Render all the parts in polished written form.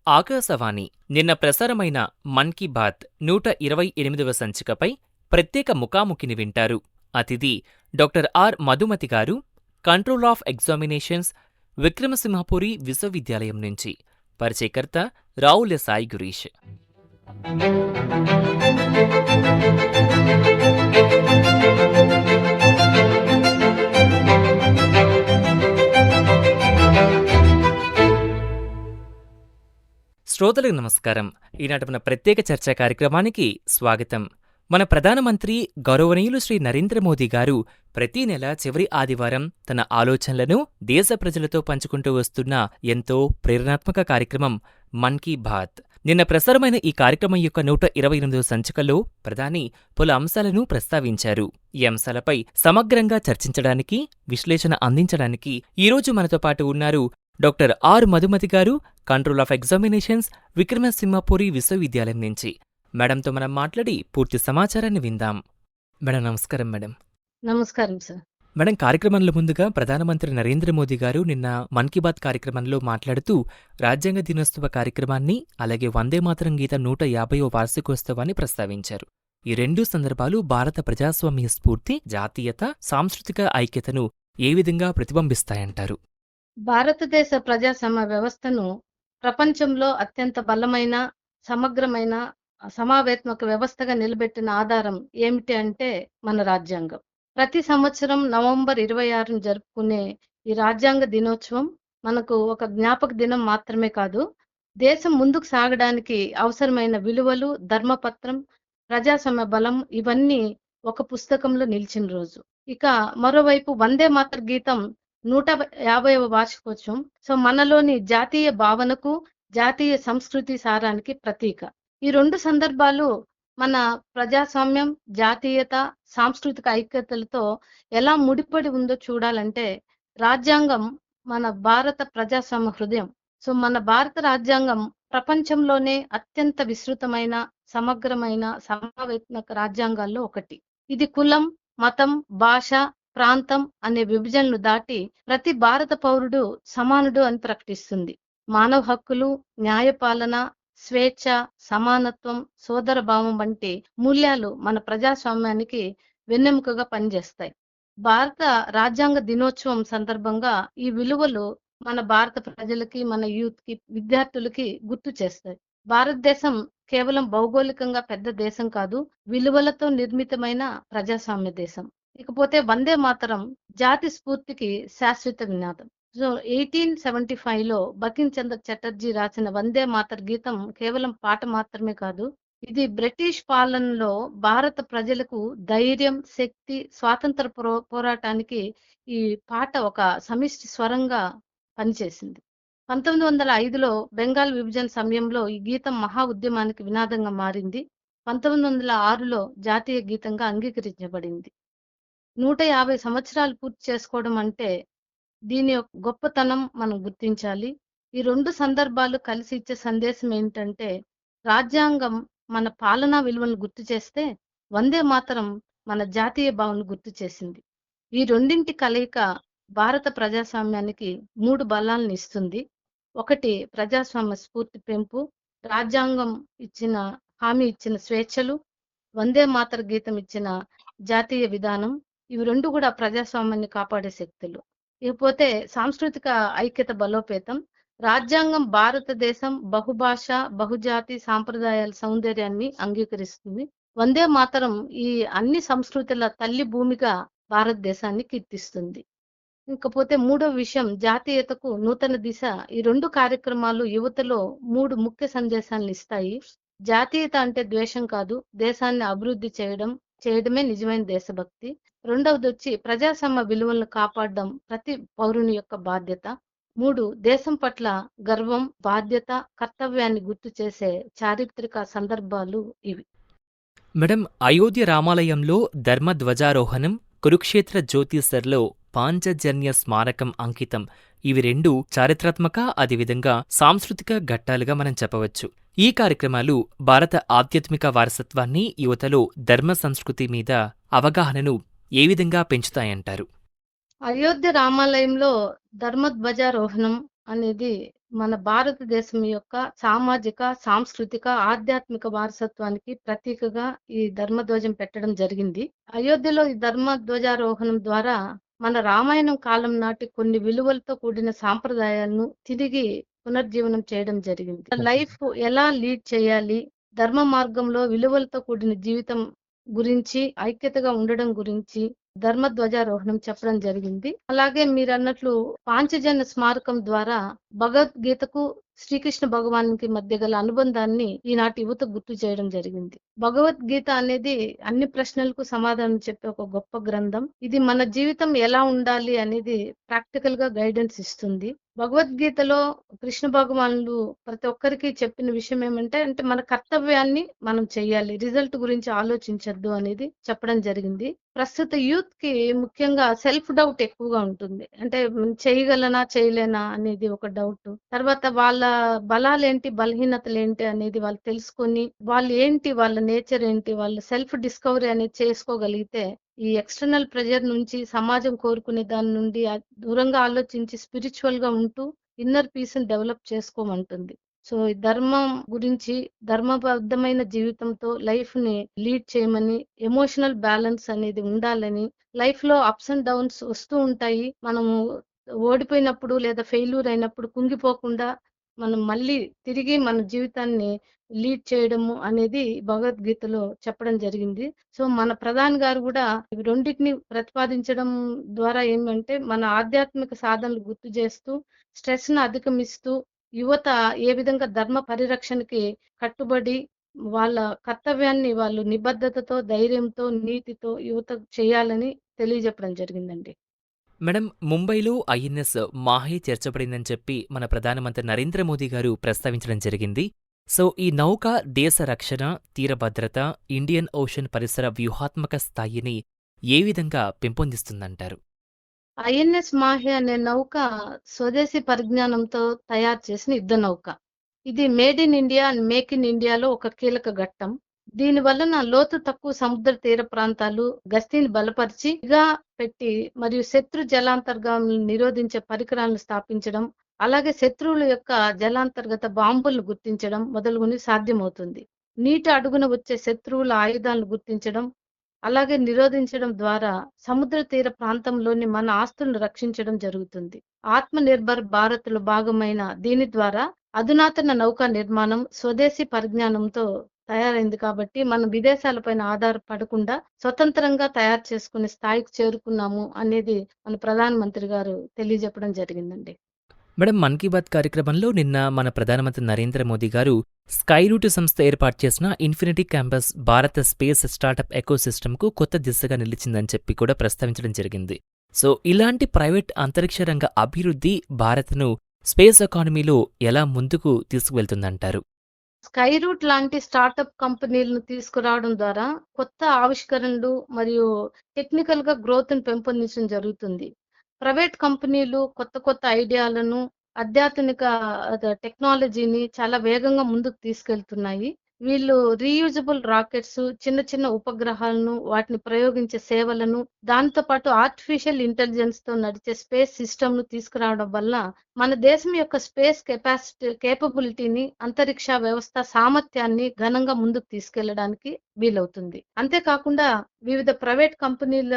ఆకాశవాణి నిన్న ప్రసారమైన మన్ కీ బాత్ 128వ సంచికపై ప్రత్యేక ముఖాముఖిని వింటారు. అతిథి డాక్టర్ ఆర్ మధుమతి గారు, కంట్రోల్ ఆఫ్ ఎగ్జామినేషన్స్, విక్రమసింహపురి విశ్వవిద్యాలయం నుంచి. పరిచయకర్త రావుల సాయి గురీష్. శ్రోతలకు నమస్కారం. ఈనాటి మన ప్రత్యేక చర్చా కార్యక్రమానికి స్వాగతం. మన ప్రధానమంత్రి గౌరవనీయులు శ్రీ నరేంద్ర మోదీ గారు ప్రతి నెల చివరి ఆదివారం తన ఆలోచనలను దేశ ప్రజలతో పంచుకుంటూ వస్తున్న ఎంతో ప్రేరణాత్మక కార్యక్రమం మన్ కీ బాత్. నిన్న ప్రసారమైన ఈ కార్యక్రమం యొక్క 128వ సంచికలో ప్రధాని పలు అంశాలను ప్రస్తావించారు. ఈ అంశాలపై సమగ్రంగా చర్చించడానికి, విశ్లేషణ అందించడానికి ఈరోజు మనతో పాటు ఉన్నారు డాక్టర్ ఆర్ మధుమతి గారు, కంట్రోల్ ఆఫ్ ఎగ్జామినేషన్స్, విక్రమసింహపురి విశ్వవిద్యాలయం నుంచి. మేడంతో మనం మాట్లాడి పూర్తి సమాచారాన్ని విందాం. మేడం నమస్కారం. మేడం నమస్కారం సార్. మేడం, కార్యక్రమంలో ముందుగా ప్రధానమంత్రి నరేంద్ర మోదీ గారు నిన్న మన్ కీ బాత్ కార్యక్రమంలో మాట్లాడుతూ రాజ్యాంగ దినోత్సవ కార్యక్రమాన్ని, అలాగే వందే మాతరం గీతం 150వ వార్షికోత్సవాన్ని ప్రస్తావించారు. ఈ రెండు సందర్భాలు భారత ప్రజాస్వామ్య స్ఫూర్తి, జాతీయత, సాంస్కృతిక ఐక్యతను ఏ విధంగా ప్రతిబింబిస్తాయంటారు? భారతదేశ ప్రజాస్వామ్య వ్యవస్థను ప్రపంచంలో అత్యంత బలమైన, సమగ్రమైన, సమావేత్మక వ్యవస్థగా నిలబెట్టిన ఆధారం ఏమిటి అంటే మన రాజ్యాంగం. ప్రతి సంవత్సరం నవంబర్ 26ను జరుపుకునే ఈ రాజ్యాంగ దినోత్సవం మనకు ఒక జ్ఞాపక దినం మాత్రమే కాదు, దేశం ముందుకు సాగడానికి అవసరమైన విలువలు, ధర్మపత్రం, ప్రజాస్వామ్య బలం ఇవన్నీ ఒక పుస్తకంలో నిలిచిన రోజు. ఇక మరోవైపు వందే మాతర గీతం 150వ వార్షికోత్సవం మనలోని జాతీయ భావనకు, జాతీయ సంస్కృతి సారానికి ప్రతీక. ఈ రెండు సందర్భాలు మన ప్రజాస్వామ్యం, జాతీయత, సాంస్కృతిక ఐక్యతలతో ఎలా ముడిపడి ఉందో చూడాలంటే రాజ్యాంగం మన భారత ప్రజాస్వామ్య హృదయం. మన భారత రాజ్యాంగం ప్రపంచంలోనే అత్యంత విస్తృతమైన, సమగ్రమైన, సమావేత్మక రాజ్యాంగాల్లో ఒకటి. ఇది కులం, మతం, భాష, ప్రాంతం అనే విభజనలు దాటి ప్రతి భారత పౌరుడు సమానుడు అని ప్రకటిస్తుంది. మానవ హక్కులు, న్యాయపాలన, స్వేచ్ఛ, సమానత్వం, సోదర భావం వంటి మూల్యాలు మన ప్రజాస్వామ్యానికి వెన్నెముకగా పనిచేస్తాయి. భారత రాజ్యాంగ దినోత్సవం సందర్భంగా ఈ విలువలు మన భారత ప్రజలకి, మన యూత్ కి, విద్యార్థులకి గుర్తు చేస్తాయి. భారతదేశం కేవలం భౌగోళికంగా పెద్ద దేశం కాదు, విలువలతో నిర్మితమైన ప్రజాస్వామ్య దేశం. ఇకపోతే వందే మాతరం జాతి స్ఫూర్తికి శాశ్వత వినాదం. 1875లో బంకిం చంద్ర చటర్జీ రాసిన వందే మాతర గీతం కేవలం పాట మాత్రమే కాదు, ఇది బ్రిటిష్ పాలనలో భారత ప్రజలకు ధైర్యం, శక్తి, స్వాతంత్ర పోరాటానికి ఈ పాట ఒక సమిష్టి స్వరంగా పనిచేసింది. 1905లో బెంగాల్ విభజన సమయంలో ఈ గీతం మహా ఉద్యమానికి వినాదంగా మారింది. 1906లో జాతీయ గీతంగా అంగీకరించబడింది. 150 సంవత్సరాలు పూర్తి చేసుకోవడం అంటే దీని యొక్క గొప్పతనం మనం గుర్తించాలి. ఈ రెండు సందర్భాలు కలిసి ఇచ్చే సందేశం ఏంటంటే రాజ్యాంగం మన పాలనా విలువలను గుర్తు చేస్తే, వందే మాతరం మన జాతీయ భావనను గుర్తు చేసింది. ఈ రెండింటి కలయిక భారత ప్రజాస్వామ్యానికి 3 బలాలను ఇస్తుంది. ఒకటి, ప్రజాస్వామ్య స్ఫూర్తి పెంపు, రాజ్యాంగం హామీ ఇచ్చిన స్వేచ్ఛలు, వందే మాతర గీతం ఇచ్చిన జాతీయ విధానం. ఇవి రెండు కూడా ప్రజాస్వామ్యాన్ని కాపాడే శక్తులు. ఇకపోతే సాంస్కృతిక ఐక్యత బలోపేతం. రాజ్యాంగం భారతదేశం బహుభాష, బహుజాతి సాంప్రదాయాల సౌందర్యాన్ని అంగీకరిస్తుంది. వందే మాతరం ఈ అన్ని సంస్కృతుల తల్లి భూమిగా భారతదేశాన్ని కీర్తిస్తుంది. ఇకపోతే మూడో విషయం, జాతీయతకు నూతన దిశ. ఈ రెండు కార్యక్రమాలు యువతలో 3 ముఖ్య సందేశాలను ఇస్తాయి. జాతీయత అంటే ద్వేషం కాదు, దేశాన్ని అభివృద్ధి చేయడమే నిజమైన దేశభక్తి. రెండవది వచ్చి ప్రజాస్వామ్య విలువలను కాపాడడం ప్రతి పౌరుని యొక్క బాధ్యత. 3, దేశం పట్ల గర్వం, బాధ్యత, కర్తవ్యాన్ని గుర్తు చేసే చారిత్రక సందర్భాలు ఇవి. మేడం, అయోధ్య రామాలయంలో ధర్మధ్వజారోహణం, కురుక్షేత్ర జ్యోతిసర్లో పాంచజన్య స్మారకం అంకితం, ఇవి రెండు చారిత్రాత్మక, అదేవిధంగా సాంస్కృతిక ఘట్టాలుగా మనం చెప్పవచ్చు. ఈ కార్యక్రమాలు భారత ఆధ్యాత్మిక వారసత్వాన్ని, యువతలో ధర్మ సంస్కృతి మీద అవగాహనను ఏ విధంగా పెంచుతాయంటారు? అయోధ్య రామాలయంలో ధర్మధ్వజారోహణం అనేది మన భారతదేశం యొక్క సామాజిక, సాంస్కృతిక, ఆధ్యాత్మిక వారసత్వానికి ప్రతీకగా ఈ ధర్మధ్వజం పెట్టడం జరిగింది. అయోధ్యలో ఈ ధర్మధ్వజారోహణం ద్వారా మన రామాయణం కాలం నాటి కొన్ని విలువలతో కూడిన సాంప్రదాయాలను తిరిగి పునర్జీవనం చేయడం జరిగింది. లైఫ్ ఎలా లీడ్ చేయాలి, ధర్మ మార్గంలో విలువలతో కూడిన జీవితం గురించి, ఐక్యతగా ఉండడం గురించి ధర్మధ్వజారోహణం చెప్పడం జరిగింది. అలాగే మీరన్నట్లు పాంచజన్య స్మారకం ద్వారా భగవద్గీతకు శ్రీకృష్ణ భగవానునికి మధ్య గల అనుబంధాన్ని ఈనాటి యువత గుర్తు చేయడం జరిగింది. భగవద్గీత అనేది అన్ని ప్రశ్నలకు సమాధానం చెప్పే ఒక గొప్ప గ్రంథం. ఇది మన జీవితం ఎలా ఉండాలి అనేది ప్రాక్టికల్ గా గైడెన్స్ ఇస్తుంది. భగవద్గీతలో కృష్ణ భగవానులు ప్రతి ఒక్కరికి చెప్పిన విషయం ఏమంటే మన కర్తవ్యాన్ని మనం చెయ్యాలి, రిజల్ట్ గురించి ఆలోచించొద్దు అనేది చెప్పడం జరిగింది. ప్రస్తుత యూత్ కి ముఖ్యంగా సెల్ఫ్ డౌట్ ఎక్కువగా ఉంటుంది. చేయగలనా చేయలేనా అనేది ఒక డౌట్. తర్వాత వాళ్ళ బలాలేంటి, బలహీనతలేంటి అనేది వాళ్ళు తెలుసుకొని వాళ్ళ నేచర్ ఏంటి, వాళ్ళ సెల్ఫ్ డిస్కవరీ అనేది చేసుకోగలిగితే ఈ ఎక్స్టర్నల్ ప్రెజర్ నుంచి, సమాజం కోరుకునే దాని నుండి దూరంగా ఆలోచించి స్పిరిచువల్ గా ఉంటూ ఇన్నర్ పీస్ ని డెవలప్ చేసుకోమంటుంది. సో ఈ ధర్మం గురించి, ధర్మబద్ధమైన జీవితంతో లైఫ్ ని లీడ్ చేయమని, ఎమోషనల్ బ్యాలెన్స్ అనేది ఉండాలని, లైఫ్ లో అప్స్ అండ్ డౌన్స్ వస్తూ ఉంటాయి. మనము ఓడిపోయినప్పుడు లేదా ఫెయిల్యూర్ అయినప్పుడు కుంగిపోకుండా మనం మళ్ళీ తిరిగి మన జీవితాన్ని లీడ్ చేయడము అనేది భగవద్గీతలో చెప్పడం జరిగింది. సో మన ప్రధాని గారు కూడా ఇవి రెండింటిని ప్రతిపాదించడం ద్వారా ఏమంటే మన ఆధ్యాత్మిక సాధనలు గుర్తు చేస్తూ, స్ట్రెస్ ను అధిగమిస్తూ యువత ఏ విధంగా ధర్మ పరిరక్షణకి కట్టుబడి వాళ్ళ కర్తవ్యాన్ని వాళ్ళు నిబద్ధతతో, ధైర్యంతో, నీతితో యువత చేయాలని తెలియజెప్పడం జరిగిందండి. మేడం, ముంబైలో ఐఎన్ఎస్ మాహే చేర్చబడిందని చెప్పి మన ప్రధానమంత్రి నరేంద్ర మోదీ గారు ప్రస్తావించడం జరిగింది. సో ఈ నౌక దేశ రక్షణ, తీర భద్రత, ఇండియన్ ఓషన్ పరిసర వ్యూహాత్మక స్థాయిని ఏ విధంగా పెంపొందిస్తుందంటారు? ఐఎన్ఎస్ మాహే అనే నౌక స్వదేశీ పరిజ్ఞానంతో తయారు చేసిన యుద్ధ నౌక. ఇది made in India and make in ఇండియాలో ఒక కీలక ఘట్టం. దీని వలన లోతు తక్కువ సముద్ర తీర ప్రాంతాలు గస్తీని బలపరిచి నిఘా పెట్టి మరియు శత్రు జలాంతర్గాములను నిరోధించే పరికరాలను స్థాపించడం, అలాగే శత్రువుల యొక్క జలాంతర్గత బాంబులను గుర్తించడం మొదలుగుని సాధ్యమవుతుంది. నీటి అడుగున వచ్చే శత్రువుల ఆయుధాలను గుర్తించడం, అలాగే నిరోధించడం ద్వారా సముద్ర తీర ప్రాంతంలోని మన ఆస్తులను రక్షించడం జరుగుతుంది. ఆత్మ నిర్భర్ భారత్ లో భాగమైన దీని ద్వారా అధునాతన నౌకా నిర్మాణం స్వదేశీ పరిజ్ఞానంతో తయారైంది కాబట్టి మనం విదేశాలపైన ఆధారపడకుండా స్వతంత్రంగా తయారు చేసుకునే స్థాయికి చేరుకున్నాము అనేది మన ప్రధానమంత్రి గారు తెలియజెప్పడం జరిగిందండి. మేడం, మన్ కీ బాత్ కార్యక్రమంలో నిన్న మన ప్రధానమంత్రి నరేంద్ర మోదీ గారు స్కైరూట్ సంస్థ ఏర్పాటు చేసిన ఇన్ఫినిటీ క్యాంపస్ భారత స్పేస్ స్టార్టప్ ఎకోసిస్టమ్కు కొత్త దిశగా నిలిచిందని చెప్పి కూడా ప్రస్తావించడం జరిగింది. సో ఇలాంటి ప్రైవేట్ అంతరిక్ష రంగ అభివృద్ధి భారత్ను స్పేస్ ఎకానమీలో ఎలా ముందుకు తీసుకువెళ్తుందంటారు? స్కై రూట్ లాంటి స్టార్టప్ కంపెనీలను తీసుకురావడం ద్వారా కొత్త ఆవిష్కరణలు మరియు టెక్నికల్ గా గ్రోత్ ని పెంపొందించడం జరుగుతుంది. ప్రైవేట్ కంపెనీలు కొత్త కొత్త ఐడియాలను, అత్యాధునిక టెక్నాలజీని చాలా వేగంగా ముందుకు తీసుకెళ్తున్నాయి. వీళ్ళు రీయూజబుల్ రాకెట్స్, చిన్న చిన్న ఉపగ్రహాలను, వాటిని ప్రయోగించే సేవలను, దాంతో పాటు ఆర్టిఫిషియల్ ఇంటెలిజెన్స్ తో నడిచే స్పేస్ సిస్టమ్ ను తీసుకురావడం వల్ల మన దేశం యొక్క స్పేస్ కేపబిలిటీని, అంతరిక్ష వ్యవస్థ సామర్థ్యాన్ని ఘనంగా ముందుకు తీసుకెళ్లడానికి వీలవుతుంది. అంతేకాకుండా వివిధ ప్రైవేట్ కంపెనీల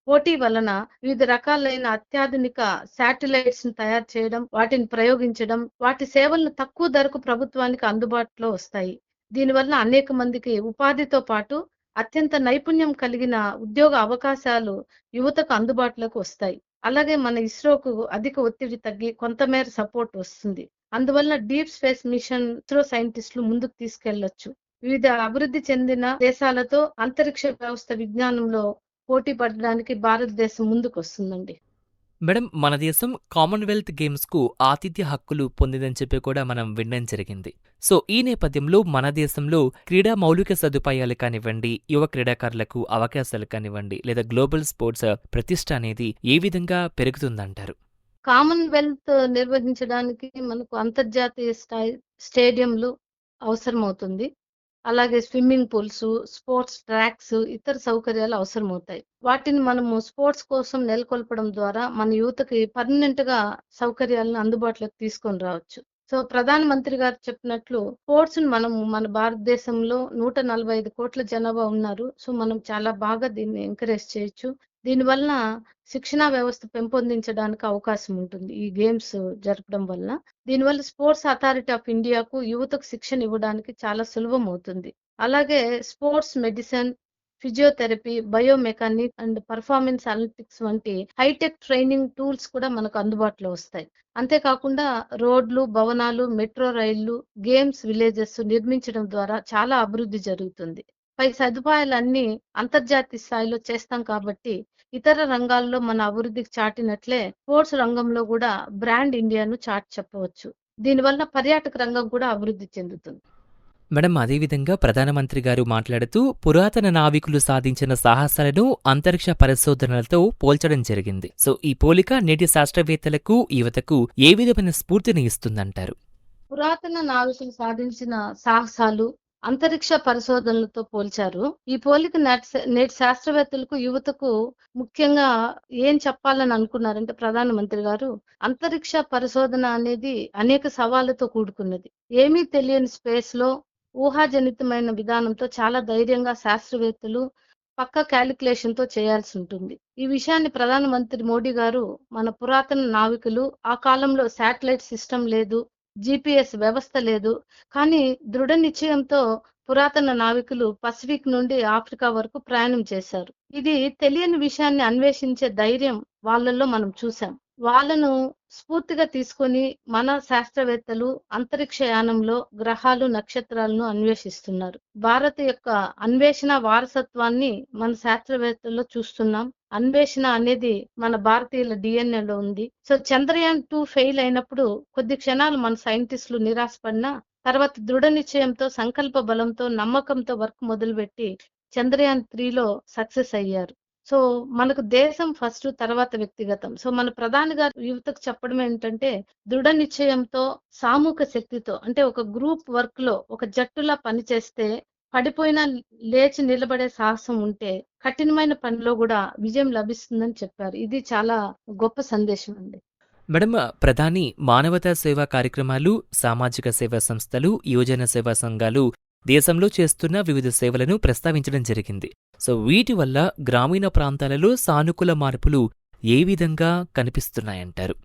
పోటీ వలన వివిధ రకాలైన అత్యాధునిక శాటిలైట్స్ ను తయారు చేయడం, వాటిని ప్రయోగించడం, వాటి సేవలను తక్కువ ధరకు ప్రభుత్వానికి అందుబాటులో వస్తాయి. దీనివల్ల అనేక మందికి ఉపాధితో పాటు అత్యంత నైపుణ్యం కలిగిన ఉద్యోగ అవకాశాలు యువతకు అందుబాటులోకి వస్తాయి. అలాగే మన ఇస్రోకు అధిక ఒత్తిడి తగ్గి కొంతమేర సపోర్ట్ వస్తుంది. అందువల్ల డీప్ స్పేస్ మిషన్ ఇస్రో సైంటిస్టులు ముందుకు తీసుకెళ్లొచ్చు. వివిధ అభివృద్ధి చెందిన దేశాలతో అంతరిక్ష వ్యవస్థ విజ్ఞానంలో పోటీ పడడానికి భారతదేశం ముందుకు వస్తుందండి. మేడం, మన దేశం కామన్వెల్త్ గేమ్స్కు ఆతిథ్య హక్కులు పొందిందని చెప్పి కూడా మనం వినడం జరిగింది. సో ఈ నేపథ్యంలో మన దేశంలో క్రీడా మౌలిక సదుపాయాలు కానివ్వండి, యువ క్రీడాకారులకు అవకాశాలు కానివ్వండి, లేదా గ్లోబల్ స్పోర్ట్స్ ప్రతిష్ట అనేది ఏ విధంగా పెరుగుతుందంటారు? కామన్వెల్త్ నిర్వహించడానికి మనకు అంతర్జాతీయ స్థాయి స్టేడియంలు అవసరమవుతుంది. అలాగే స్విమ్మింగ్ పూల్స్, స్పోర్ట్స్ ట్రాక్స్, ఇతర సౌకర్యాలు అవసరమవుతాయి. వాటిని మనము స్పోర్ట్స్ కోసం నెలకొల్పడం ద్వారా మన యువతకి పర్మనెంట్ గా సౌకర్యాలను అందుబాటులోకి తీసుకొని రావచ్చు. సో ప్రధానమంత్రి గారు చెప్పినట్లు స్పోర్ట్స్ మనం మన భారతదేశంలో 145 కోట్ల జనాభా ఉన్నారు. సో మనం చాలా బాగా దీన్ని ఎంకరేజ్ చేయొచ్చు. దీనివలన శిక్షణా వ్యవస్థ పెంపొందించడానికి అవకాశం ఉంటుంది. ఈ గేమ్స్ జరపడం వలన. దీనివల్ల స్పోర్ట్స్ అథారిటీ ఆఫ్ ఇండియాకు యువతకు శిక్షణ ఇవ్వడానికి చాలా సులభం అవుతుంది. అలాగే sports medicine, physiotherapy, biomechanic and performance analytics వంటి హైటెక్ ట్రైనింగ్ టూల్స్ కూడా మనకు అందుబాటులో వస్తాయి. అంతేకాకుండా రోడ్లు, భవనాలు, మెట్రో రైళ్లు, గేమ్స్ విలేజెస్ నిర్మించడం ద్వారా చాలా అభివృద్ధి జరుగుతుంది. పై సదుపాయాలన్నీ అంతర్జాతీయ స్థాయిలో చేస్తాం కాబట్టి ఇతర రంగాల్లో మన అభివృద్ధికి చాటినట్లే స్పోర్ట్స్ రంగంలో కూడా బ్రాండ్ ఇండియాను చాటి చెప్పవచ్చు. దీనివల్ల పర్యాటక రంగం కూడా అభివృద్ధి చెందుతుంది. మేడం, అదేవిధంగా ప్రధానమంత్రి గారు మాట్లాడుతూ పురాతన నావికులు సాధించిన సాహసాలను అంతరిక్ష పరిశోధనలతో పోల్చడం జరిగింది. సో ఈ పోలిక నేటి శాస్త్రవేత్తలకు, యువతకు ఏ విధమైన స్ఫూర్తిని ఇస్తుందంటారు? పురాతన నావికులు సాధించిన సాహసాలు అంతరిక్ష పరిశోధనలతో పోల్చారు. ఈ పోలిక నేటి శాస్త్రవేత్తలకు, యువతకు ముఖ్యంగా ఏం చెప్పాలని అనుకున్నారంటే ప్రధానమంత్రి గారు, అంతరిక్ష పరిశోధన అనేది అనేక సవాళ్లతో కూడుకున్నది. ఏమీ తెలియని స్పేస్ లో ఊహాజనితమైన విధానంతో చాలా ధైర్యంగా శాస్త్రవేత్తలు పక్క క్యాలిక్యులేషన్ తో చేయాల్సి ఉంటుంది. ఈ విషయాన్ని ప్రధానమంత్రి మోడీ గారు మన పురాతన నావికులు ఆ కాలంలో శాటిలైట్ సిస్టమ్ లేదు, జిపిఎస్ వ్యవస్థ లేదు, కానీ దృఢ నిశ్చయంతో పురాతన నావికులు పసిఫిక్ నుండి ఆఫ్రికా వరకు ప్రయాణం చేశారు. ఇది తెలియని విషయాన్ని అన్వేషించే ధైర్యం వాళ్ళల్లో మనం చూసాం. వాళ్ళను స్ఫూర్తిగా తీసుకొని మన శాస్త్రవేత్తలు అంతరిక్ష యానంలో గ్రహాలు, నక్షత్రాలను అన్వేషిస్తున్నారు. భారత్ యొక్క అన్వేషణ వారసత్వాన్ని మన శాస్త్రవేత్తల్లో చూస్తున్నాం. అన్వేషణ అనేది మన భారతీయుల డిఎన్ఏలో ఉంది. సో చంద్రయాన్ 2 ఫెయిల్ అయినప్పుడు కొద్ది క్షణాలు మన సైంటిస్టులు నిరాశపడినా తర్వాత దృఢ నిశ్చయంతో, సంకల్ప బలంతో, నమ్మకంతో వర్క్ మొదలుపెట్టి చంద్రయాన్ 3లో సక్సెస్ అయ్యారు. సో మనకు దేశం ఫస్ట్, తర్వాత వ్యక్తిగతం. సో మన ప్రధాని గారు యువతకు చెప్పడం ఏంటంటే దృఢ నిశ్చయంతో, సామూహిక శక్తితో, అంటే ఒక గ్రూప్ వర్క్ లో ఒక జట్టులా పనిచేస్తే పడిపోయినా లేచి నిలబడే సాహసం ఉంటే కఠినమైన పనిలో కూడా విజయం లభిస్తుందని చెప్పారు. ఇది చాలా గొప్ప సందేశం అండి. మేడం, ప్రధాని మానవతా సేవా కార్యక్రమాలు, సామాజిక సేవా సంస్థలు, యువజన సేవా సంఘాలు దేశంలో చేస్తున్న వివిధ సేవలను ప్రస్తావించడం జరిగింది. సో వీటి వల్ల గ్రామీణ ప్రాంతాలలో సానుకూల మార్పులు ఏ విధంగా కనిపిస్తున్నాయంటారు?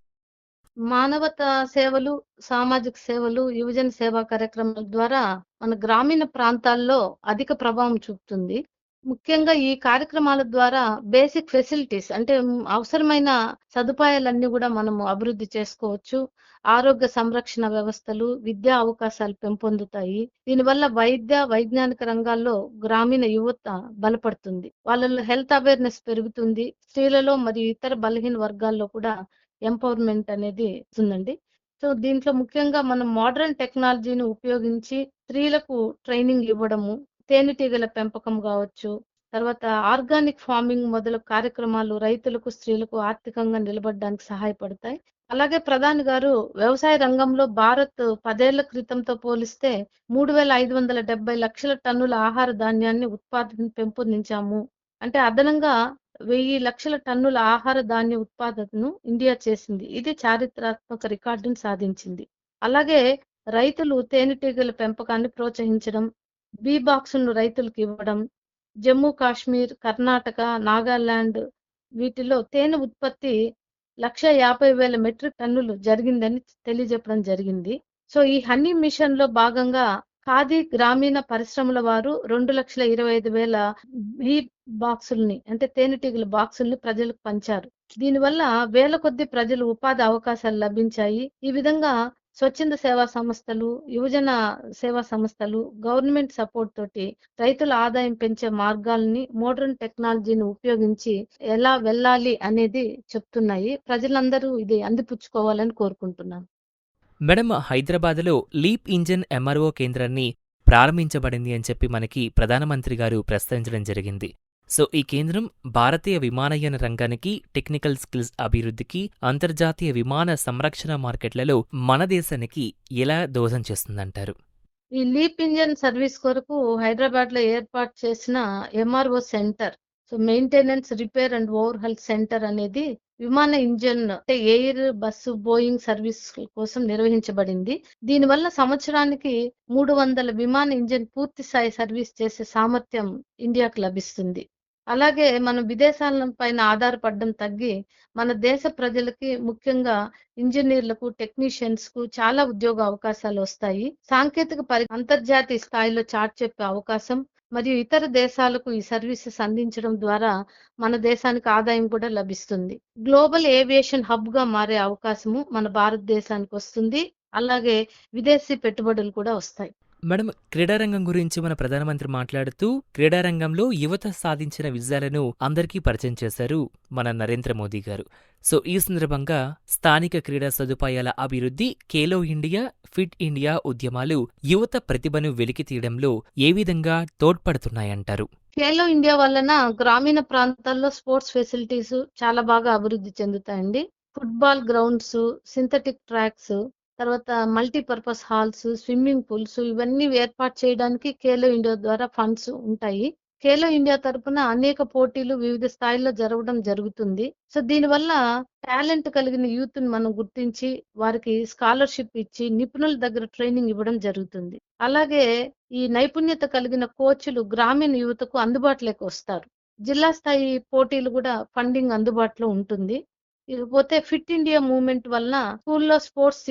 మానవతా సేవలు, సామాజిక సేవలు, యువజన సేవా కార్యక్రమాల ద్వారా మన గ్రామీణ ప్రాంతాల్లో అధిక ప్రభావం చూపుతుంది. ముఖ్యంగా ఈ కార్యక్రమాల ద్వారా బేసిక్ ఫెసిలిటీస్ అంటే అవసరమైన సదుపాయాలన్నీ కూడా మనము అభివృద్ధి చేసుకోవచ్చు. ఆరోగ్య సంరక్షణ వ్యవస్థలు, విద్యా అవకాశాలు పెంపొందుతాయి. దీనివల్ల వైద్య, వైజ్ఞానిక రంగాల్లో గ్రామీణ యువత బలపడుతుంది. వాళ్ళలో హెల్త్ అవేర్నెస్ పెరుగుతుంది. స్త్రీలలో మరియు ఇతర బలహీన వర్గాల్లో కూడా ఎంపవర్మెంట్ అనేది ఉందండి. సో దీంట్లో ముఖ్యంగా మనం మోడర్న్ టెక్నాలజీని ఉపయోగించి స్త్రీలకు ట్రైనింగ్ ఇవ్వడము, తేనెటీగల పెంపకం కావచ్చు, తర్వాత ఆర్గానిక్ ఫార్మింగ్ మొదలగు కార్యక్రమాలు రైతులకు, స్త్రీలకు ఆర్థికంగా నిలబడడానికి సహాయపడతాయి. అలాగే ప్రధాని గారు వ్యవసాయ రంగంలో భారత్ 10 ఏళ్ల క్రితంతో పోలిస్తే 3,570 లక్షల టన్నుల ఆహార ధాన్యాన్ని ఉత్పాదన పెంపొందించాము. అంటే అదనంగా 1,000 లక్షల టన్నుల ఆహార ధాన్య ఉత్పాదనను ఇండియా చేసింది. ఇది చారిత్రాత్మక రికార్డును సాధించింది. అలాగే రైతులు తేనెటీగల పెంపకాన్ని ప్రోత్సహించడం, బీ బాక్సులను రైతులకు ఇవ్వడం, జమ్మూ కాశ్మీర్, కర్ణాటక, నాగాలాండ్ వీటిలో తేనె ఉత్పత్తి 1,50,000 మెట్రిక్ టన్నులు జరిగిందని తెలియజెప్పడం జరిగింది. సో ఈ హనీ మిషన్ లో భాగంగా ఖాదీ గ్రామీణ పరిశ్రమల వారు 2,25,000 బీ బాక్సుల్ని అంటే తేనెటీగల బాక్సుల్ని ప్రజలకు పంచారు. దీనివల్ల వేల కొద్ది ప్రజలు ఉపాధి అవకాశాలు లభించాయి. ఈ విధంగా స్వచ్ఛంద సేవా సంస్థలు, యువజన సేవా సంస్థలు, గవర్నమెంట్ సపోర్ట్ తోటి రైతుల ఆదాయం పెంచే మార్గాల్ని, మోడర్న్ టెక్నాలజీని ఉపయోగించి ఎలా వెళ్ళాలి అనేది చెప్తున్నాయి. ప్రజలందరూ ఇది అందిపుచ్చుకోవాలని కోరుకుంటున్నాను. మేడం, హైదరాబాద్లో లీప్ ఇంజన్ ఎంఆర్ఓ కేంద్రాన్ని ప్రారంభించబడింది అని చెప్పి మనకి ప్రధానమంత్రి గారు ప్రస్తావించడం జరిగింది. సో ఈ కేంద్రం భారతీయ విమానయాన రంగానికి, టెక్నికల్ స్కిల్స్ అభివృద్ధికి, అంతర్జాతీయ విమాన సంరక్షణ మార్కెట్లలో మన దేశానికి ఎలా దోహదం చేస్తుందంటారు? ఈ లీప్ ఇంజన్ సర్వీస్ కొరకు హైదరాబాద్ లో ఏర్పాటు చేసిన MRO centre so maintenance, repair and overhaul centre అనేది విమాన ఇంజిన్ అంటే ఎయిర్, బస్సు, బోయింగ్ సర్వీస్ కోసం నిర్వహించబడింది. దీనివల్ల సంవత్సరానికి 300 విమాన ఇంజిన్ పూర్తి స్థాయి సర్వీస్ చేసే సామర్థ్యం ఇండియాకు లభిస్తుంది. అలాగే మనం విదేశాల పైన ఆధారపడడం తగ్గి, మన దేశ ప్రజలకి ముఖ్యంగా ఇంజినీర్లకు, టెక్నీషియన్స్‌కు చాలా ఉద్యోగ అవకాశాలొస్తాయి. సాంకేతిక అంతర్జాతీయ స్థాయిలో చాటి చెప్పే అవకాశం మరియు ఇతర దేశాలకు ఈ సర్వీసెస్ అందించడం ద్వారా మన దేశానికి ఆదాయం కూడా లభిస్తుంది. గ్లోబల్ ఏవియేషన్ హబ్‌గా మారే అవకాశము మన భారతదేశానికి వస్తుంది. అలాగే విదేశీ పెట్టుబడులు కూడా వస్తాయి. మేడం, క్రీడారంగం గురించి మన ప్రధానమంత్రి మాట్లాడుతూ క్రీడారంగంలో యువత సాధించిన విజయాలను అందరికీ పరిచయం చేశారు మన నరేంద్ర మోదీ గారు. సో ఈ సందర్భంగా స్థానిక క్రీడా సదుపాయాల అభివృద్ధి, ఖేలో ఇండియా, ఫిట్ ఇండియా ఉద్యమాలు యువత ప్రతిభను వెలికి తీయడంలో ఏ విధంగా తోడ్పడుతున్నాయంటారు? ఖేలో ఇండియా వలన గ్రామీణ ప్రాంతాల్లో స్పోర్ట్స్ ఫెసిలిటీస్ చాలా బాగా అభివృద్ధి చెందుతాయండి. ఫుట్బాల్ గ్రౌండ్స్, సింథటిక్ ట్రాక్స్, తర్వాత మల్టీపర్పస్ హాల్స్, స్విమ్మింగ్ పూల్స్ ఇవన్నీ ఏర్పాటు చేయడానికి ఖేలో ఇండియా ద్వారా ఫండ్స్ ఉంటాయి. ఖేలో ఇండియా తరపున అనేక పోటీలు వివిధ స్థాయిల్లో జరగడం జరుగుతుంది. సో దీనివల్ల టాలెంట్ కలిగిన యూత్ ని మనం గుర్తించి వారికి స్కాలర్‌షిప్ ఇచ్చి నిపుణుల దగ్గర ట్రైనింగ్ ఇవ్వడం జరుగుతుంది. అలాగే ఈ నైపుణ్యత కలిగిన కోచ్‌లు గ్రామీణ యువతకు అందుబాటులోకి వస్తారు. జిల్లా స్థాయి పోటీలు కూడా ఫండింగ్ అందుబాటులో ఉంటుంది. ఇకపోతే ఫిట్ ఇండియా మూవ్‌మెంట్ వలన స్కూల్లో స్పోర్ట్స్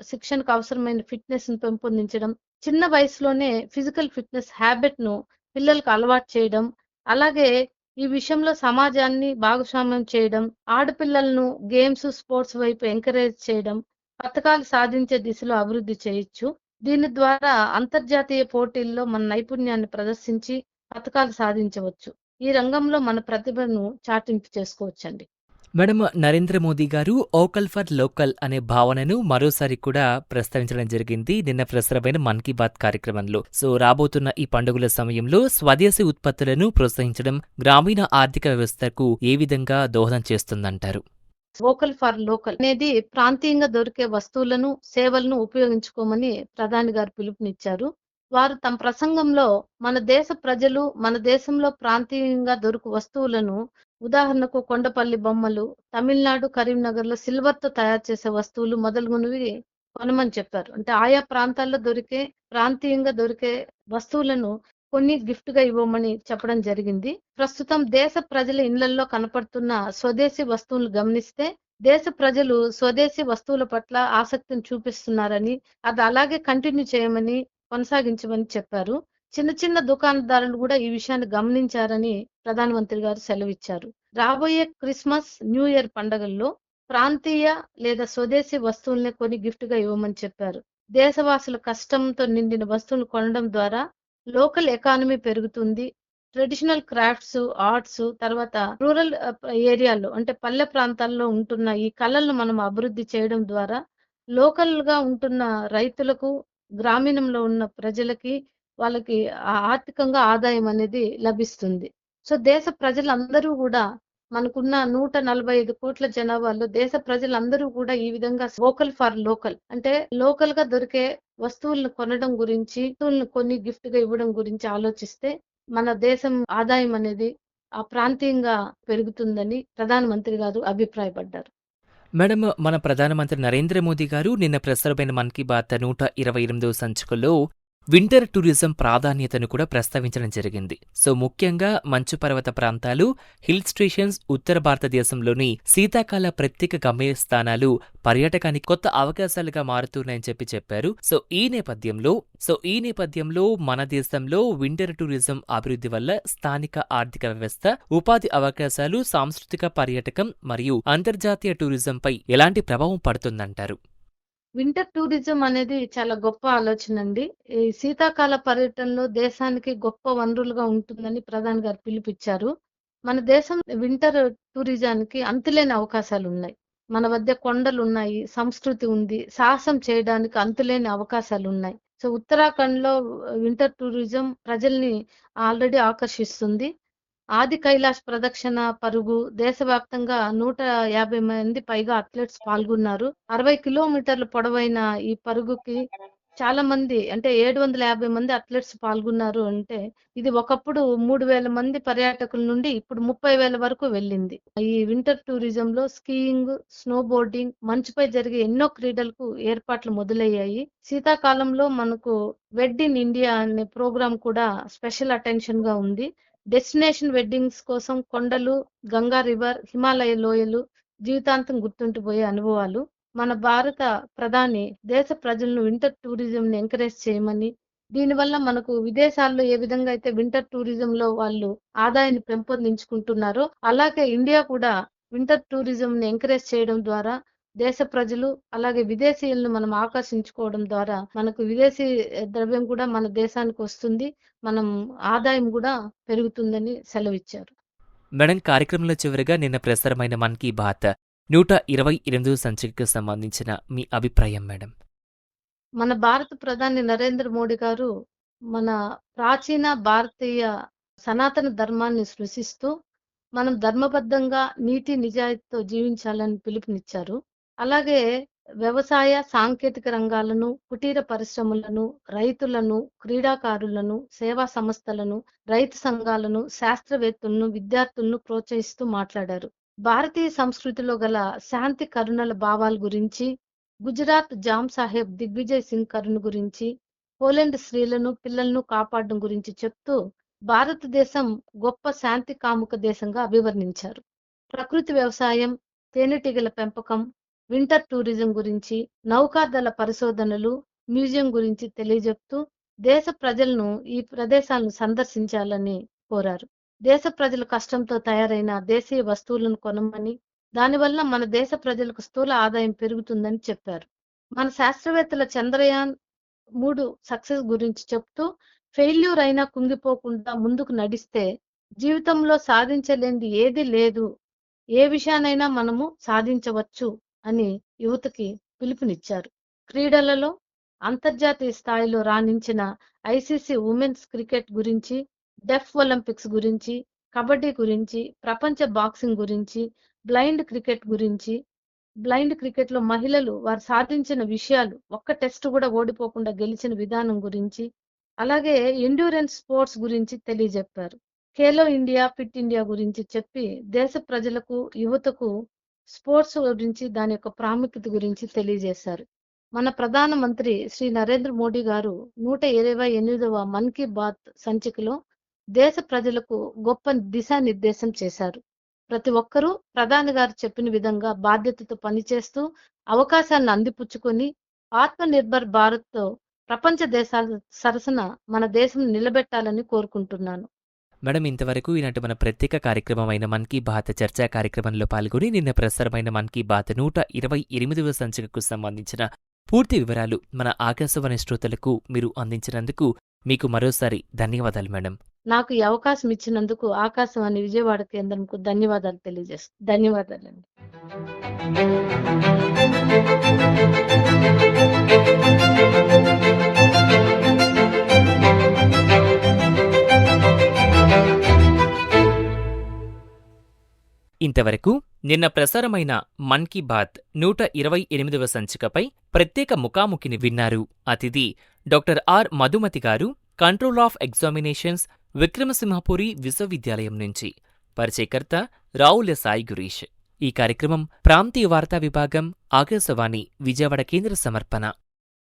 శిక్షణకు అవసరమైన ఫిట్‌నెస్‌ని పెంపొందించడం, చిన్న వయసులోనే ఫిజికల్ ఫిట్‌నెస్ హాబిట్‌ను పిల్లలకు అలవాటు చేయడం, అలాగే ఈ విషయంలో సమాజాన్ని భాగస్వామ్యం చేయడం, ఆడపిల్లలను గేమ్స్, స్పోర్ట్స్ వైపు ఎంకరేజ్ చేయడం, పతకాలు సాధించే దిశలో అభివృద్ధి చేయొచ్చు. దీని ద్వారా అంతర్జాతీయ పోటీల్లో మన నైపుణ్యాన్ని ప్రదర్శించి పతకాలు సాధించవచ్చు. ఈ రంగంలో మన ప్రతిభను చాటింపు చేసుకోవచ్చండి. మేడం, నరేంద్ర మోదీ గారు ఓకల్ ఫర్ లోకల్ అనే భావనను మరోసారి కూడా ప్రస్తావించడం జరిగింది నిన్న ప్రసారమైన మన్ కీ బాత్ కార్యక్రమంలో. సో రాబోతున్న ఈ పండుగల సమయంలో స్వదేశీ ఉత్పత్తులను ప్రోత్సహించడం గ్రామీణ ఆర్థిక వ్యవస్థకు ఏ విధంగా దోహదం చేస్తుందంటారు? వోకల్ ఫర్ లోకల్ అనేది ప్రాంతీయంగా దొరికే వస్తువులను, సేవలను ఉపయోగించుకోమని ప్రధాని గారు పిలుపునిచ్చారు. వారు తమ ప్రసంగంలో మన దేశ ప్రజలు మన దేశంలో ప్రాంతీయంగా దొరుకు వస్తువులను, ఉదాహరణకు కొండపల్లి బొమ్మలు, తమిళనాడు, కరీంనగర్‌లో సిల్వర్‌తో తయారు చేసే వస్తువులు మొదలగునవి కొనమని చెప్పారు. అంటే ఆయా ప్రాంతాల్లో ప్రాంతీయంగా దొరికే వస్తువులను కొన్ని గిఫ్ట్‌గా ఇవ్వమని చెప్పడం జరిగింది. ప్రస్తుతం దేశ ప్రజల ఇళ్లల్లో కనపడుతున్న స్వదేశీ వస్తువులు గమనిస్తే, దేశ ప్రజలు స్వదేశీ వస్తువుల పట్ల ఆసక్తిని చూపిస్తున్నారని, అది అలాగే కంటిన్యూ చేయమని, కొనసాగించమని చెప్పారు. చిన్న చిన్న దుకాణదారులు కూడా ఈ విషయాన్ని గమనించారని ప్రధానమంత్రి గారు సెలవిచ్చారు. రాబోయే క్రిస్మస్, న్యూ ఇయర్ పండుగల్లో ప్రాంతీయ లేదా స్వదేశీ వస్తువుల్ని కొని గిఫ్ట్‌గా ఇవ్వమని చెప్పారు. దేశవాసుల కష్టంతో నిండిన వస్తువులు కొనడం ద్వారా లోకల్ ఎకానమీ పెరుగుతుంది. ట్రెడిషనల్ క్రాఫ్ట్స్, ఆర్ట్స్ తర్వాత రూరల్ ఏరియాలో అంటే పల్లె ప్రాంతాల్లో ఉంటున్న ఈ కళలను మనం అభివృద్ధి చేయడం ద్వారా లోకల్‌గా ఉంటున్న రైతులకు, గ్రామీణంలో ఉన్న ప్రజలకి వాళ్ళకి ఆర్థికంగా ఆదాయం అనేది లభిస్తుంది. సో దేశ ప్రజలందరూ గూడా మనకున్న 145 కోట్ల జనాభాలో దేశ ప్రజలందరూ కూడా ఈ విధంగా వోకల్ ఫర్ లోకల్ అంటే లోకల్‌గా దొరికే వస్తువులను కొనడం గురించి, వస్తువులను కొని గిఫ్ట్‌గా ఇవ్వడం గురించి ఆలోచిస్తే మన దేశం ఆదాయం అనేది ప్రాంతీయంగా పెరుగుతుందని ప్రధానమంత్రి గారు అభిప్రాయపడ్డారు. మేడం, మన ప్రధానమంత్రి నరేంద్ర మోదీ గారు నిన్న ప్రసారమైన మన్ కీ బాత్ 128వ సంచికలో వింటర్ టూరిజం ప్రాధాన్యతను కూడా ప్రస్తావించడం జరిగింది. సో ముఖ్యంగా మంచు పర్వత ప్రాంతాలు, హిల్ స్టేషన్స్, ఉత్తర భారతదేశంలోని శీతాకాల ప్రత్యేక గమ్యస్థానాలు పర్యాటకానికి కొత్త అవకాశాలుగా మారుతున్నాయని చెప్పారు. సో ఈ నేపథ్యంలో మన దేశంలో వింటర్ టూరిజం అభివృద్ధి వల్ల స్థానిక ఆర్థిక వ్యవస్థ, ఉపాధి అవకాశాలు, సాంస్కృతిక పర్యాటకం మరియు అంతర్జాతీయ టూరిజంపై ఎలాంటి ప్రభావం పడుతుందంటారు? వింటర్ టూరిజం అనేది చాలా గొప్ప ఆలోచన అండి. ఈ శీతాకాల పర్యటనలో దేశానికి గొప్ప వనరులుగా ఉంటుందని ప్రధాని గారు పిలుపిచ్చారు. మన దేశం వింటర్ టూరిజానికి అంతులేని అవకాశాలున్నాయి. మన వద్ద కొండలున్నాయి, సంస్కృతి ఉంది, సాహసం చేయడానికి అంతులేని అవకాశాలున్నాయి. సో ఉత్తరాఖండ్‌లో వింటర్ టూరిజం ప్రజల్ని ఆల్రెడీ ఆకర్షిస్తుంది. ఆది కైలాష్ ప్రదక్షిణ పరుగు దేశవ్యాప్తంగా 150 మంది పైగా అథ్లెట్స్ పాల్గొన్నారు. 60 కిలోమీటర్ల పొడవైన ఈ పరుగుకి చాలా మంది అంటే 750 మంది అథ్లెట్స్ పాల్గొన్నారు అంటే, ఇది ఒకప్పుడు 3000 మంది పర్యాటకుల నుండి ఇప్పుడు 30,000 వరకు వెళ్ళింది. ఈ వింటర్ టూరిజంలో స్కీయింగ్, స్నో బోర్డింగ్, మంచుపై జరిగే ఎన్నో క్రీడలకు ఏర్పాట్లు మొదలయ్యాయి. శీతాకాలంలో మనకు వెడ్ ఇన్ ఇండియా అనే ప్రోగ్రామ్ కూడా స్పెషల్ అటెన్షన్‌గా ఉంది. డెస్టినేషన్ వెడ్డింగ్స్ కోసం కొండలు, గంగా రివర్, హిమాలయ లోయలు జీవితాంతం గుర్తుండిపోయే అనుభవాలు. మన భారత ప్రధాని దేశ ప్రజలను వింటర్ టూరిజంని ఎంకరేజ్ చేయమని, దీనివల్ల మనకు విదేశాల్లో ఏ విధంగా అయితే వింటర్ టూరిజంలో వాళ్ళు ఆదాయాన్ని పెంపొందించుకుంటున్నారో, అలాగే ఇండియా కూడా వింటర్ టూరిజంని ఎంకరేజ్ చేయడం ద్వారా దేశ ప్రజలు, అలాగే విదేశీయులను మనం ఆకర్షించుకోవడం ద్వారా మనకు విదేశీ ద్రవ్యం కూడా మన దేశానికి వస్తుంది. మనం ఆదాయం కూడా పెరుగుతుందని సెలవిచ్చారు. మేడం, కార్యక్రమంలో చివరిగా నిన్న ప్రసారమైన మన్ కీ బాత్ 128వ సంచికకు సంబంధించిన మీ అభిప్రాయం మేడం. మన భారత ప్రధాని నరేంద్ర మోడీ గారు మన ప్రాచీన భారతీయ సనాతన ధర్మాన్ని సృశిస్తూ మనం ధర్మబద్ధంగా నీతి నిజాయితీతో జీవించాలని పిలుపునిచ్చారు. అలాగే వ్యవసాయ సాంకేతిక రంగాలను, కుటీర పరిశ్రమలను, రైతులను, క్రీడాకారులను, సేవా సంస్థలను, రైతు సంఘాలను, శాస్త్రవేత్తలను, విద్యార్థులను ప్రోత్సహిస్తూ మాట్లాడారు. భారతీయ సంస్కృతిలో గల శాంతి కరుణల భావాల గురించి, గుజరాత్ జామ్ సాహెబ్ దిగ్విజయ్ సింగ్ కరుణ గురించి, పోలాండ్ స్త్రీలను, పిల్లలను కాపాడడం గురించి చెప్తూ భారతదేశం గొప్ప శాంతి కాముక దేశంగా అభివర్ణించారు. ప్రకృతి వ్యవసాయం, తేనెటీగల పెంపకం, వింటర్ టూరిజం గురించి, నౌకాదళ పరిశోధనలు, మ్యూజియం గురించి తెలియజెప్తూ దేశ ప్రజలను ఈ ప్రదేశాలను సందర్శించాలని కోరారు. దేశ ప్రజలు కష్టంతో తయారైన దేశీయ వస్తువులను కొనమని, దానివల్ల మన దేశ ప్రజలకు స్థూల ఆదాయం పెరుగుతుందని చెప్పారు. మన శాస్త్రవేత్తల చంద్రయాన్ 3 సక్సెస్ గురించి చెప్తూ ఫెయిల్యూర్ అయినా కుంగిపోకుండా ముందుకు నడిస్తే జీవితంలో సాధించలేనిది ఏదీ లేదు. ఏ విషయాన్నైనా మనము సాధించవచ్చు అని యువతకి పిలుపునిచ్చారు. క్రీడలలో అంతర్జాతీయ స్థాయిలో రాణించిన ఐసీసీ ఉమెన్స్ క్రికెట్ గురించి, డెఫ్ ఒలింపిక్స్ గురించి, కబడ్డీ గురించి, ప్రపంచ బాక్సింగ్ గురించి, బ్లైండ్ క్రికెట్ గురించి, బ్లైండ్ క్రికెట్‌లో మహిళలు వారు సాధించిన విషయాలు, ఒక్క టెస్ట్ కూడా ఓడిపోకుండా గెలిచిన విధానం గురించి, అలాగే ఎండ్యూరెన్స్ స్పోర్ట్స్ గురించి తెలియజెప్పారు. ఖేలో ఇండియా, ఫిట్ ఇండియా గురించి చెప్పి దేశ ప్రజలకు, యువతకు స్పోర్ట్స్ గురించి, దాని యొక్క ప్రాముఖ్యత గురించి తెలియజేశారు. మన ప్రధానమంత్రి శ్రీ నరేంద్ర మోడీ గారు 128వ మన్ కీ బాత్ సంచికలో దేశ ప్రజలకు గొప్ప దిశానిర్దేశం చేశారు. ప్రతి ఒక్కరూ ప్రధాని గారు చెప్పిన విధంగా బాధ్యతతో పనిచేస్తూ అవకాశాలను అందిపుచ్చుకొని ఆత్మనిర్భర్ భారత్‌తో ప్రపంచ దేశాల సరసన మన దేశం నిలబెట్టాలని కోరుకుంటున్నాను. మేడం, ఇంతవరకు ఈనాటి మన ప్రత్యేక కార్యక్రమమైన మన్ కీ బాత్ చర్చా కార్యక్రమంలో పాల్గొని నిన్న ప్రసారమైన మన్ కీ బాత్ 128వ సంచికకు సంబంధించిన పూర్తి వివరాలు మన ఆకాశవాణి శ్రోతలకు మీరు అందించినందుకు మీకు మరోసారి ధన్యవాదాలు మేడం. నాకు ఈ అవకాశం ఇచ్చినందుకు ఆకాశవాణి విజయవాడ కేంద్రంకు ధన్యవాదాలు తెలియజేస్తాను. ధన్యవాదాలండి. ఇంతవరకు నిన్న ప్రసారమైన మన్ కీ బాత్ 128వ సంచికపై ప్రత్యేక ముఖాముఖిని విన్నారు. అతిథి డాక్టర్ ఆర్ మధుమతి గారు, కంట్రోల్ ఆఫ్ ఎగ్జామినేషన్స్, విక్రమసింహపురి విశ్వవిద్యాలయం నుంచి. పరిచయకర్త రావుల సాయి గురీష్. ఈ కార్యక్రమం ప్రాంతీయ వార్తా విభాగం, ఆకాశవాణి విజయవాడ కేంద్ర సమర్పణ.